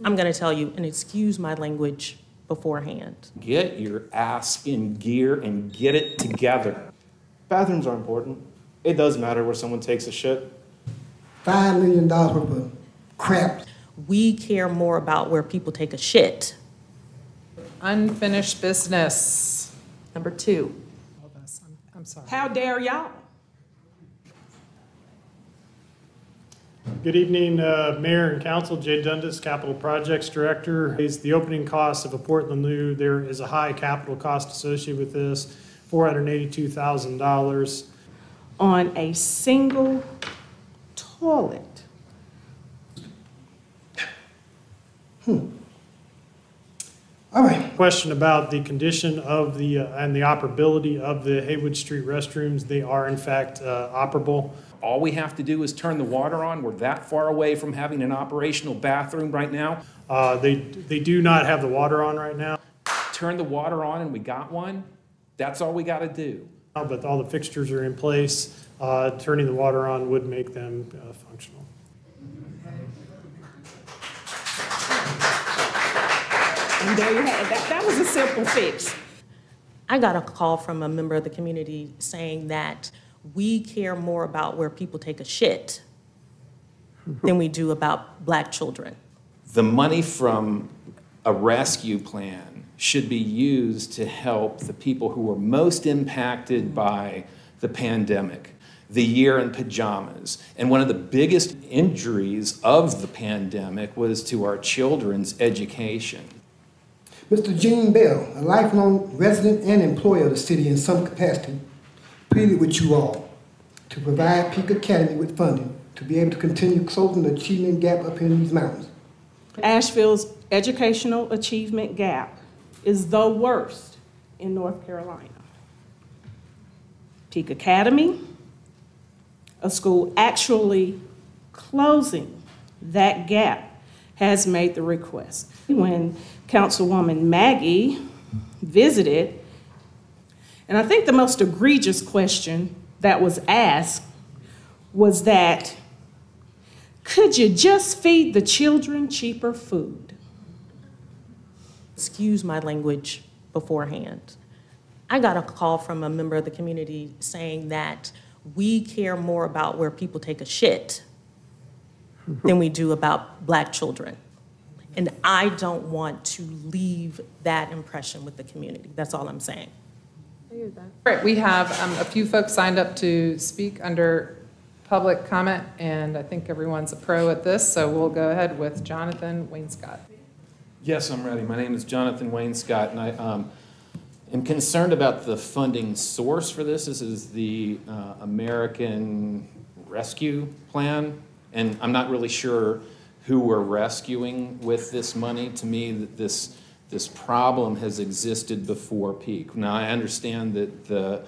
I'm going to tell you, and excuse my language beforehand. Get your ass in gear and get it together. Bathrooms are important. It does matter where someone takes a shit. $5 million worth of crap. We care more about where people take a shit. Unfinished business. Number 2. I'm sorry. How dare y'all? Good evening, Mayor and Council. Jay Dundas, Capital Projects Director. Is the opening cost of a Portland Loo. There is a high capital cost associated with this, $482,000. On a single toilet. All right. Question about the condition of the and the operability of the Haywood Street restrooms. They are in fact operable. All we have to do is turn the water on. We're that far away from having an operational bathroom right now. They do not have the water on right now. Turn the water on and we got one. That's all we got to do. But all the fixtures are in place. Turning the water on would make them functional. And there you have it. That was a simple fix. I got a call from a member of the community saying that we care more about where people take a shit than we do about Black children. The money from a rescue plan should be used to help the people who were most impacted by the pandemic, the year in pajamas. And one of the biggest injuries of the pandemic was to our children's education. Mr. Gene Bell, a lifelong resident and employee of the city in some capacity, pleaded with you all to provide Peak Academy with funding to be able to continue closing the achievement gap up in these mountains. Asheville's educational achievement gap is the worst in North Carolina. Peak Academy, a school actually closing that gap, has made the request. When Councilwoman Maggie visited, and I think the most egregious question that was asked was that, could you just feed the children cheaper food? Excuse my language beforehand. I got a call from a member of the community saying that we care more about where people take a shit than we do about Black children. And I don't want to leave that impression with the community. That's all I'm saying. All right, we have a few folks signed up to speak under public comment, and I think everyone's a pro at this, so we'll go ahead with Jonathan Wainscott. Yes, I'm ready. My name is Jonathan Wainscott, and I am concerned about the funding source for this. This is the American Rescue Plan, and I'm not really sure who we're rescuing with this money. To me, this problem has existed before peak. Now, I understand that the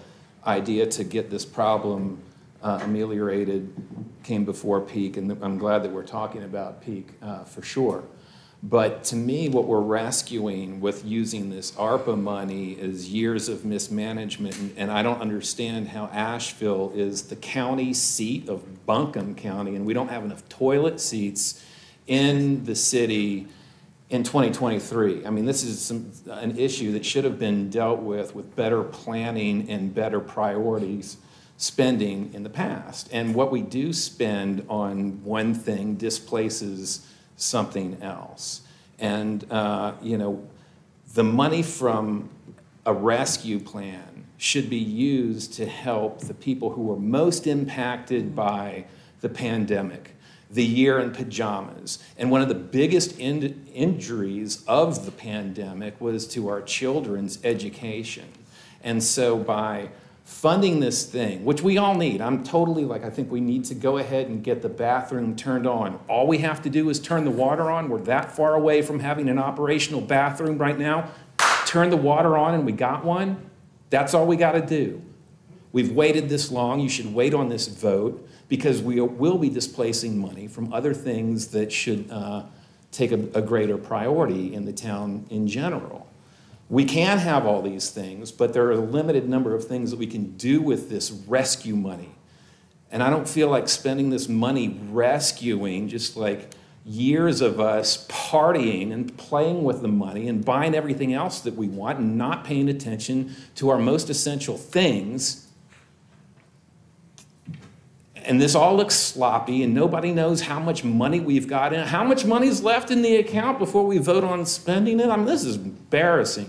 idea to get this problem ameliorated came before peak, and I'm glad that we're talking about peak for sure. But to me, what we're rescuing with using this ARPA money is years of mismanagement, and I don't understand how Asheville is the county seat of Buncombe County, and we don't have enough toilet seats in the city in 2023. I mean, this is an issue that should have been dealt with better planning and better priorities spending in the past. And what we do spend on one thing displaces something else. And, you know, the money from a rescue plan should be used to help the people who were most impacted by the pandemic, the year in pajamas. And one of the biggest injuries of the pandemic was to our children's education. And so by funding this thing, which we all need, I'm totally like, I think we need to go ahead and get the bathroom turned on. All we have to do is turn the water on. We're that far away from having an operational bathroom right now. Turn the water on and we got one. That's all we got to do. We've waited this long. You should wait on this vote, because we will be displacing money from other things that should take a greater priority in the town in general. We can have all these things, but there are a limited number of things that we can do with this rescue money. And I don't feel like spending this money rescuing, just like, years of us partying and playing with the money and buying everything else that we want and not paying attention to our most essential things. And this all looks sloppy, and nobody knows how much money we've got in it, how much money's left in the account before we vote on spending it. I mean, this is embarrassing.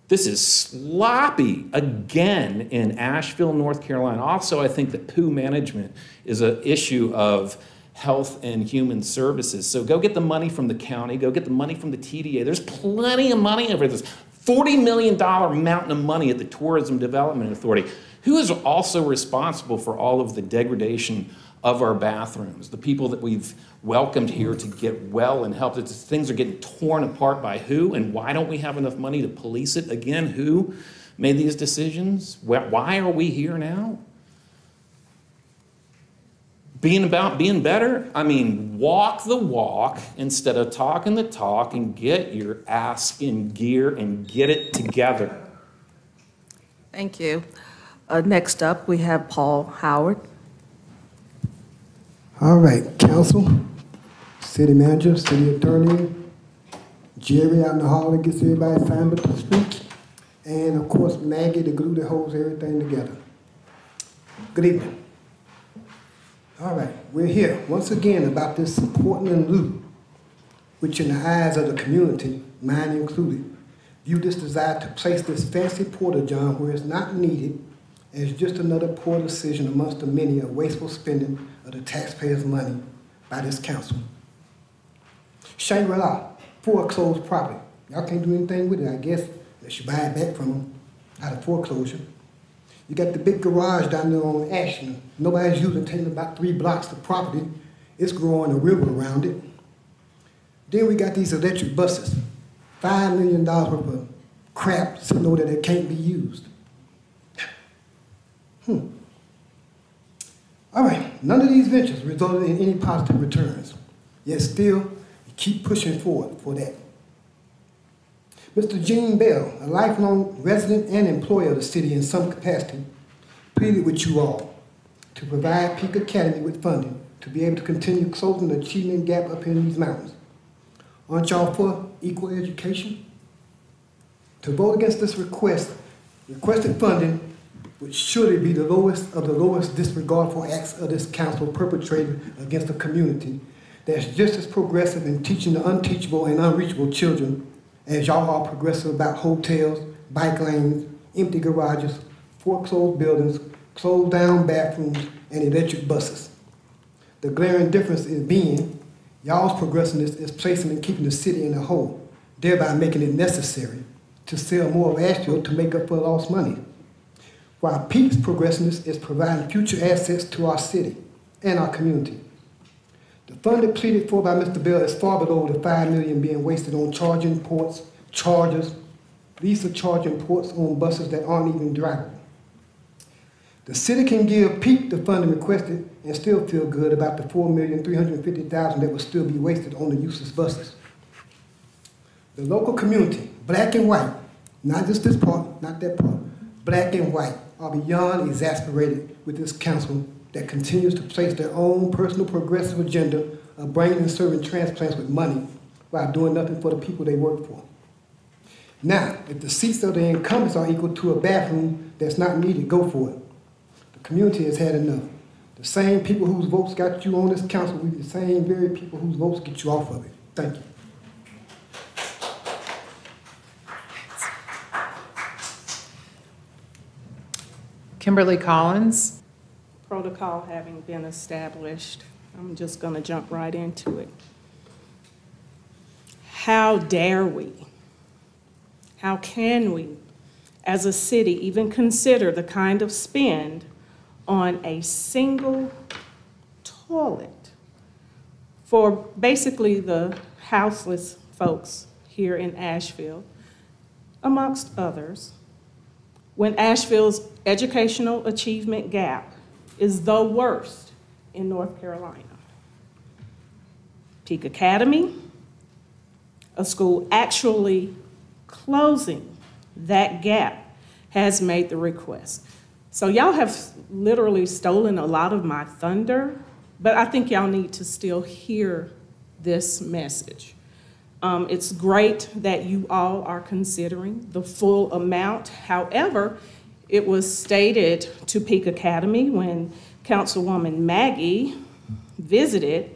This is sloppy again in Asheville, North Carolina. Also, I think that poo management is an issue of Health and Human Services. So go get the money from the county, go get the money from the TDA. There's plenty of money over this. $40 million mountain of money at the Tourism Development Authority. Who is also responsible for all of the degradation of our bathrooms? The people that we've welcomed here to get well and help. Things are getting torn apart by who, and why don't we have enough money to police it? Again, who made these decisions? Why are we here now? Being better? I mean, walk the walk instead of talking the talk, and get your ass in gear and get it together. Thank you. Next up, we have Paul Howard. All right, council, city manager, city attorney, Jerry out in the hall that gets everybody signed up to speak, and of course Maggie, the glue that holds everything together. Good evening. All right, we're here once again about this Portland Loo, which in the eyes of the community, mine included, view this desire to place this fancy porta-john where it's not needed as just another poor decision amongst the many of wasteful spending of the taxpayers' money by this council. Shangri-La, foreclosed property. Y'all can't do anything with it, I guess, unless you buy it back from them out of foreclosure. You got the big garage down there on Asheville. Nobody's using, taking about 3 blocks of property. It's growing a river around it. Then we got these electric buses. $5 million worth of crap sitting over there that can't be used. All right, none of these ventures resulted in any positive returns. Yet still, you keep pushing forward for that. Mr. Gene Bell, a lifelong resident and employee of the city in some capacity, pleaded with you all to provide Peak Academy with funding to be able to continue closing the achievement gap up in these mountains. Aren't y'all for equal education? To vote against this requested funding would surely be the lowest of the lowest disregard for acts of this council perpetrated against a community that's just as progressive in teaching the unteachable and unreachable children as y'all are progressive about hotels, bike lanes, empty garages, foreclosed buildings, closed down bathrooms, and electric buses. The glaring difference is being y'all's progressiveness is placing and keeping the city in a hole, thereby making it necessary to sell more of Asheville to make up for lost money. While Peak's progressiveness is providing future assets to our city and our community. The funding pleaded for by Mr. Bell is far below the $5 million being wasted on charging ports, chargers. These are charging ports on buses that aren't even drivable. The city can give Peak the funding requested and still feel good about the $4,350,000 that will still be wasted on the useless buses. The local community, black and white, not just this part, not that part, black and white, are beyond exasperated with this council that continues to place their own personal progressive agenda of bringing and serving transplants with money while doing nothing for the people they work for. Now, if the seats of the incumbents are equal to a bathroom that's not needed, go for it. The community has had enough. The same people whose votes got you on this council will be the same very people whose votes get you off of it. Thank you. Kimberly Collins. Protocol having been established, I'm just going to jump right into it. How dare we? How can we, as a city, even consider the kind of spend on a single toilet for basically the houseless folks here in Asheville, amongst others, when Asheville's educational achievement gap is the worst in North Carolina? Peak Academy, a school actually closing that gap, has made the request. So y'all have literally stolen a lot of my thunder but I think y'all need to still hear this message. It's great that you all are considering the full amount. However, it was stated to Peak Academy when Councilwoman Maggie visited,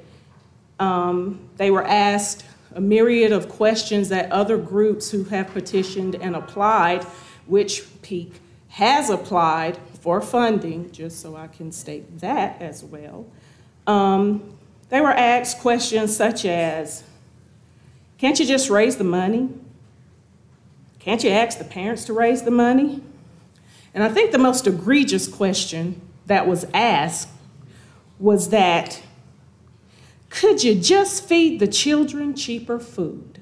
they were asked a myriad of questions that other groups who have petitioned and applied, which Peak has applied for funding, just so I can state that as well. They were asked questions such as, can't you just raise the money? Can't you ask the parents to raise the money? And I think the most egregious question that was asked was that, could you just feed the children cheaper food?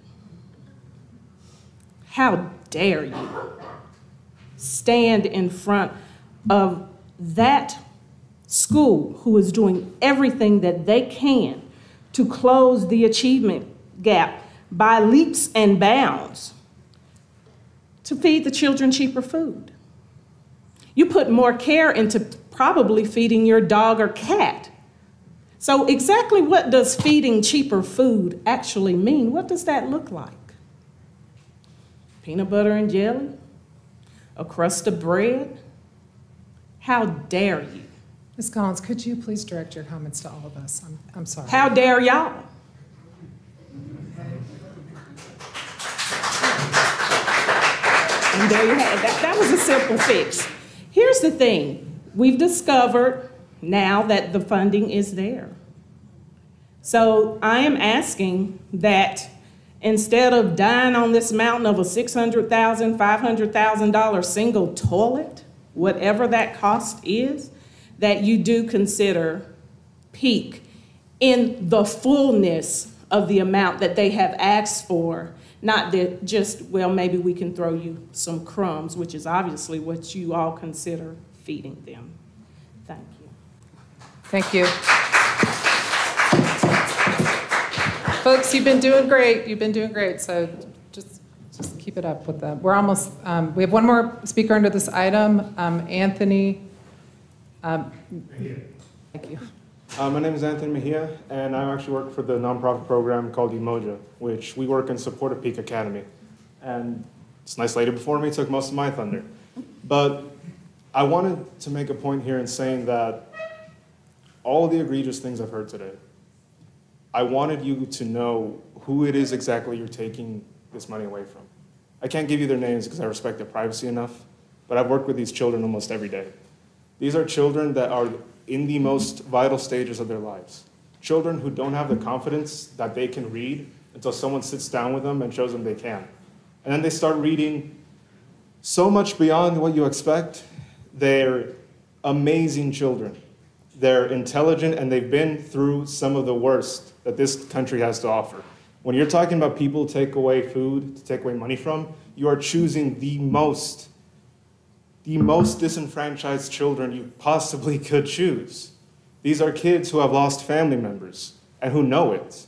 How dare you stand in front of that school who is doing everything that they can to close the achievement gap by leaps and bounds to feed the children cheaper food. You put more care into probably feeding your dog or cat. So exactly what does feeding cheaper food actually mean? What does that look like? Peanut butter and jelly? A crust of bread? How dare you? Ms. Collins, could you please direct your comments to all of us? I'm sorry. How dare y'all? And there you have it. That was a simple fix. Here's the thing. We've discovered now that the funding is there. So I am asking that instead of dying on this mountain of a $600,000, $500,000 single toilet, whatever that cost is, that you do consider Peak in the fullness of the amount that they have asked for, not that just, well, maybe we can throw you some crumbs, which is obviously what you all consider feeding them. Thank you. Thank you. Folks, you've been doing great. You've been doing great. So just keep it up with that. We're almost, we have one more speaker under this item, Anthony. Thank you. My name is Anthony Mejia, and I actually work for the nonprofit program called Umoja, which we work in support of Peak Academy. And this nice lady before me took most of my thunder. But I wanted to make a point here in saying that all of the egregious things I've heard today, I wanted you to know who it is exactly you're taking this money away from. I can't give you their names because I respect their privacy enough, but I've worked with these children almost every day. These are children that are in the most vital stages of their lives. Children who don't have the confidence that they can read until someone sits down with them and shows them they can. And then they start reading so much beyond what you expect. They're amazing children. They're intelligent, and they've been through some of the worst that this country has to offer. When you're talking about people to take away food, to take away money from, you are choosing the most disenfranchised children you possibly could choose. These are kids who have lost family members and who know it.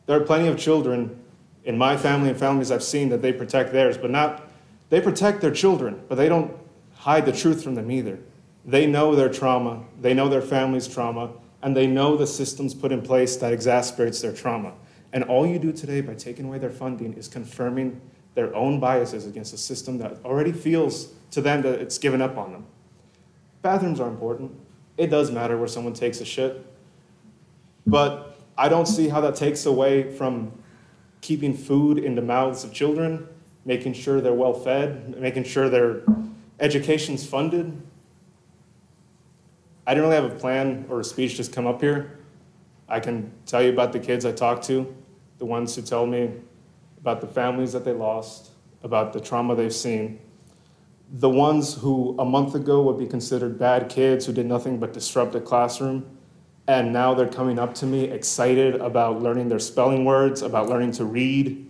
There are plenty of children in my family and families I've seen that they protect theirs, they protect their children, but they don't hide the truth from them either. They know their trauma, they know their family's trauma, and they know the systems put in place that exacerbates their trauma. And all you do today by taking away their funding is confirming their own biases against a system that already feels to them that it's given up on them. Bathrooms are important. It does matter where someone takes a shit. But I don't see how that takes away from keeping food in the mouths of children, making sure they're well fed, making sure their education's funded. I didn't really have a plan or a speech just come up here. I can tell you about the kids I talked to, the ones who tell me about the families that they lost, about the trauma they've seen, the ones who a month ago would be considered bad kids who did nothing but disrupt the classroom, and now they're coming up to me excited about learning their spelling words, about learning to read,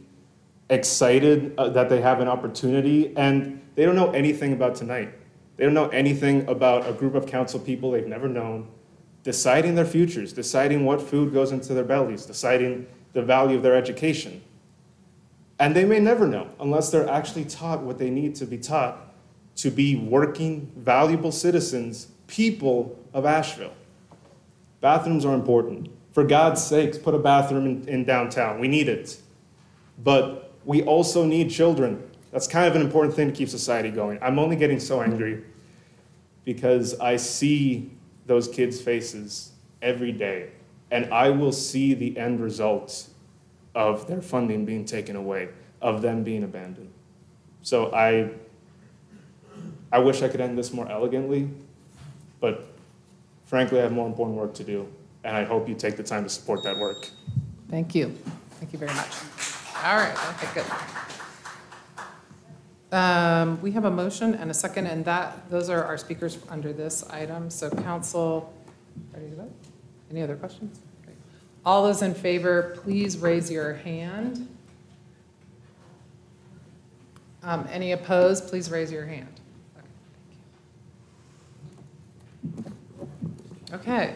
excited that they have an opportunity, and they don't know anything about tonight. They don't know anything about a group of council people they've never known, deciding their futures, deciding what food goes into their bellies, deciding the value of their education. And they may never know unless they're actually taught what they need to be taught to be working, valuable citizens, people of Asheville. Bathrooms are important. For God's sakes, put a bathroom in downtown. We need it. But we also need children. That's kind of an important thing to keep society going. I'm only getting so angry because I see those kids' faces every day, and I will see the end result of their funding being taken away, of them being abandoned. So I wish I could end this more elegantly, but frankly, I have more important work to do, and I hope you take the time to support that work. Thank you. Thank you very much. All right, okay, good. We have a motion and a second, and those are our speakers under this item. So council, ready to vote? Any other questions? Great. All those in favor, please raise your hand. Any opposed, please raise your hand. Okay,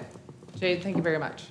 Jade, thank you very much.